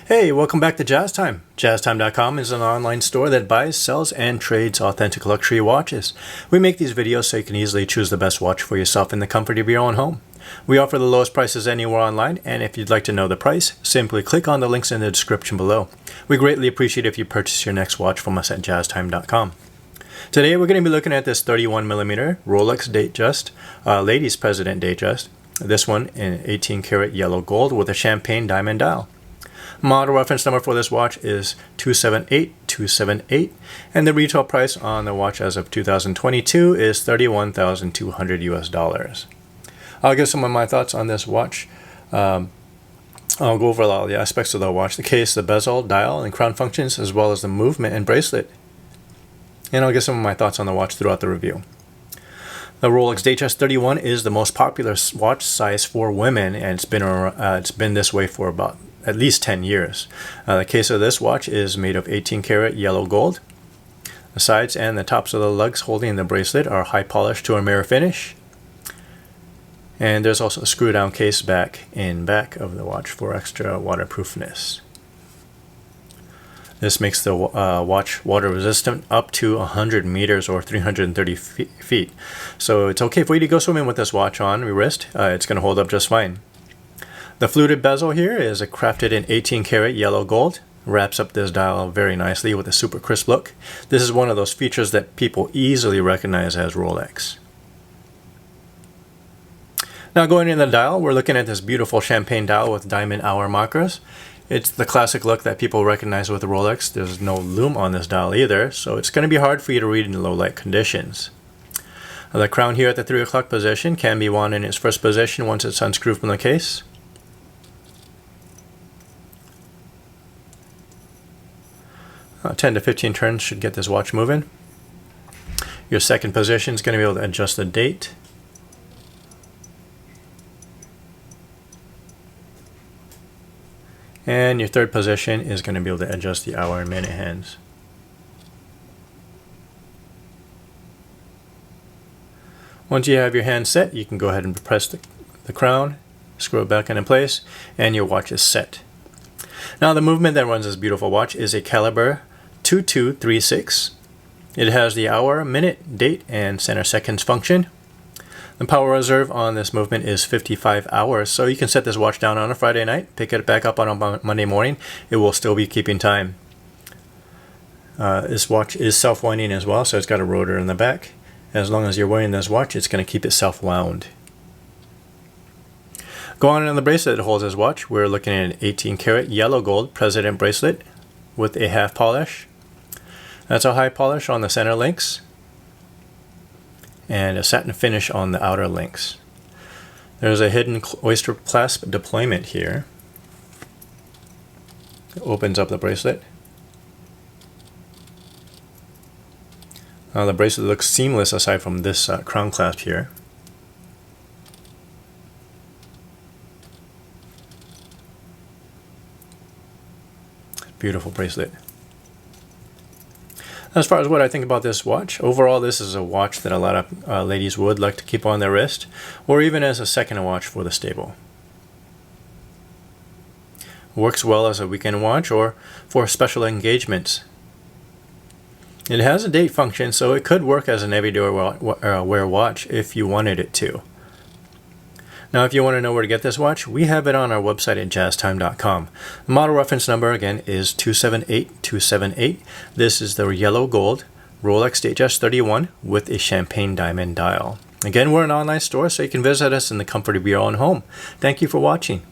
Hey, welcome back to Jazz Time. JazzTime.com is an online store that buys, sells, and trades authentic luxury watches. We make these videos so you can easily choose the best watch for yourself in the comfort of your own home. We offer the lowest prices anywhere online, and if you'd like to know the price, simply click on the links in the description below. We greatly appreciate if you purchase your next watch from us at JazzTime.com. Today we're going to be looking at this 31mm Rolex Datejust, Ladies President Datejust. This one in 18 karat yellow gold with a champagne diamond dial. Model reference number for this watch is 278278, and the retail price on the watch as of 2022 is $31,200 US. I'll give some of my thoughts on this watch. I'll go over all the aspects of the watch, the case, the bezel, dial, and crown functions, as well as the movement and bracelet. And I'll give some of my thoughts on the watch throughout the review. The Rolex Datejust 31 is the most popular watch size for women, and it's been this way for about at least 10 years. The case of this watch is made of 18 karat yellow gold. The sides and the tops of the lugs holding the bracelet are high polished to a mirror finish. And there's also a screw down case back of the watch for extra waterproofness. This makes the watch water resistant up to 100 meters or 330 feet. So it's okay for you to go swimming with this watch on your wrist. It's going to hold up just fine. The fluted bezel here is crafted in 18 karat yellow gold. Wraps up this dial very nicely with a super crisp look. This is one of those features that people easily recognize as Rolex. Now going in the dial, we're looking at this beautiful champagne dial with diamond hour markers. It's the classic look that people recognize with the Rolex. There's no lume on this dial either, so it's going to be hard for you to read in low light conditions. The crown here at the 3 o'clock position can be worn in its first position once it's unscrewed from the case. 10 to 15 turns should get this watch moving. Your second position is going to be able to adjust the date. And your third position is going to be able to adjust the hour and minute hands. Once you have your hand set, you can go ahead and press the crown, screw it back into place, and your watch is set. Now the movement that runs this beautiful watch is a caliber 2236. It has the hour, minute, date, and center seconds function. The power reserve on this movement is 55 hours, so you can set this watch down on a Friday night, pick it back up on a Monday morning. It will still be keeping time. This watch is self-winding as well, so it's got a rotor in the back. As long as you're wearing this watch, it's going to keep it self-wound. Going on the bracelet that holds this watch, we're looking at an 18 karat yellow gold President bracelet with a half polish. That's a high polish on the center links and a satin finish on the outer links. There's a hidden oyster clasp deployment here. It opens up the bracelet. The bracelet looks seamless aside from this crown clasp here. Beautiful bracelet. As far as what I think about this watch, overall this is a watch that a lot of ladies would like to keep on their wrist, or even as a second watch for the stable. Works well as a weekend watch or for special engagements. It has a date function, so it could work as an everyday wear watch if you wanted it to. Now if you want to know where to get this watch, we have it on our website at jazztime.com. The model reference number again is 278278. This is the yellow gold Rolex Datejust 31 with a champagne diamond dial. Again, we're an online store, so you can visit us in the comfort of your own home. Thank you for watching.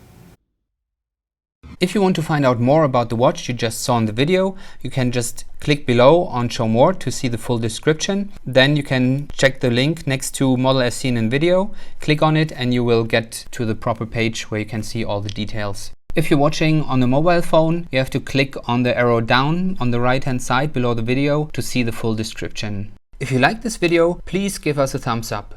If you want to find out more about the watch you just saw in the video, you can just click below on Show More to see the full description. Then you can check the link next to Model as seen in video, click on it, and you will get to the proper page where you can see all the details. If you're watching on a mobile phone, you have to click on the arrow down on the right hand side below the video to see the full description. If you like this video, please give us a thumbs up.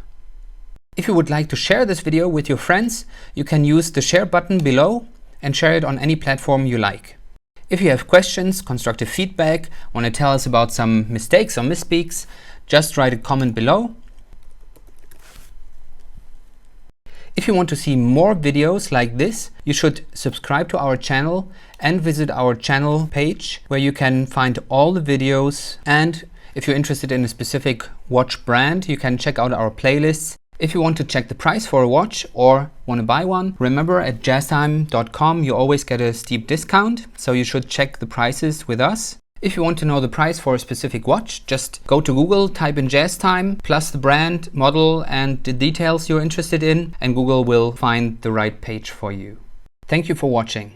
If you would like to share this video with your friends, you can use the share button below and share it on any platform you like. If you have questions, constructive feedback, want to tell us about some mistakes or misspeaks, just write a comment below. If you want to see more videos like this, you should subscribe to our channel and visit our channel page where you can find all the videos. And if you're interested in a specific watch brand, you can check out our playlists. If you want to check the price for a watch or want to buy one, remember at jazztime.com you always get a steep discount, so you should check the prices with us. If you want to know the price for a specific watch, just go to Google, type in JazzTime, plus the brand, model, and the details you're interested in, and Google will find the right page for you. Thank you for watching.